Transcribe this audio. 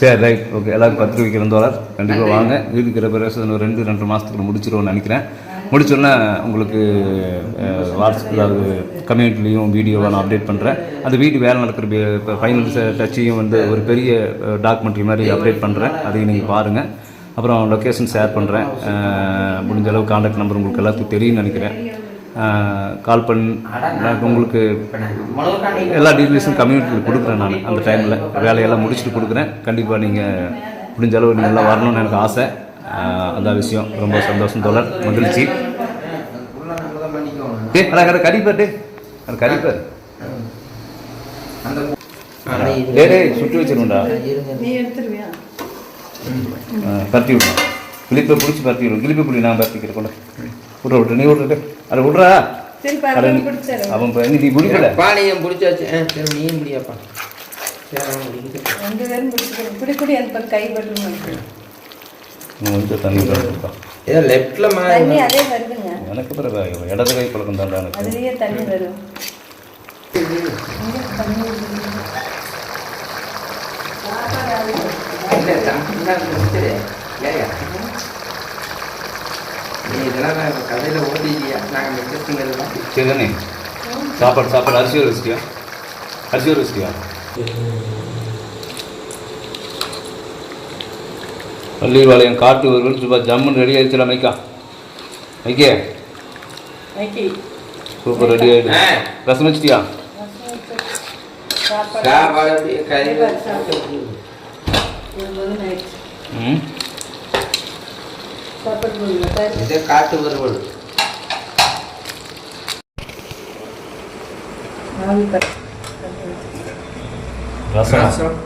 சரி right okay. எல்லாரும் 10 ரூபாய்க்கு $2 கண்டிப்பாக வாங்க. வீட்டுக்கு ரெபரேஷன் ஒரு 2-2 மாதத்துக்குள்ள முடிச்சிடுவோன்னு நினைக்கிறேன். முடிச்சோன்னா உங்களுக்கு வாட்ஸ்அப் அதாவது கம்யூனிட்டிலையும் வீடியோவாக நான் அப்டேட் பண்ணுறேன். அந்த வீடு வேலை நடக்கிற இப்போ ஃபைனல் டச்சையும் வந்து ஒரு பெரிய டாக்குமெண்ட்ரி மாதிரி அப்டேட் பண்ணுறேன். அதையும் நீங்கள் பாருங்கள். அப்புறம் லொக்கேஷன் ஷேர் பண்ணுறேன். முடிஞ்ச அளவு கான்டாக்ட் நம்பர் உங்களுக்கு எல்லாத்துக்கும் தெரியும்னு நினைக்கிறேன். கால் உங்களுக்கு எல்லா டீட்டெயில்ஸும் கம்யூனிட்டியில் கொடுக்குறேன். நான் அந்த டைமில் வேலையெல்லாம் முடிச்சுட்டு கொடுக்குறேன். கண்டிப்பாக நீங்கள் முடிஞ்ச அளவு நீங்கள் எல்லாம் வரணும்னு எனக்கு ஆசை. அதான் விஷயம். ரொம்ப சந்தோஷம் தோழர், மகிழ்ச்சி. கறிப்பாரு அது கறிப்பாரு சுட்டு வச்சிருந்தா பருத்தி விடணும். கிளிப்பை பிடிச்சி பருத்தி விடும். கிளிப்பை பிடி நான் பருத்திக்கிறேன். கொண்டு விட்ற நீ விட்றது அதை விட்றா. அவன் நீ பிடிக்கல பானையும் பிடிச்சாச்சு. நீயும் முடியாப்பா. கொஞ்சம் தண்ணி ஏதோ லெஃப்ட்ல எனக்கு பிறகு இடது கை பழக்கம் தான் எனக்கு. கதையில் ஓடியா நாங்கள் சரிதானே? சாப்பாடு அரிசியோடு வச்சிட்டியா? பள்ளிவாளையம் காட்டு வருவன் சுபா ஜம்முன்னு ரெடி ஆயிடுச்சுல மைக்கே சூப்பர் ரெடி ஆகிடு. ரசம் வச்சிட்டியா? காட்டு வருவல் ரசம்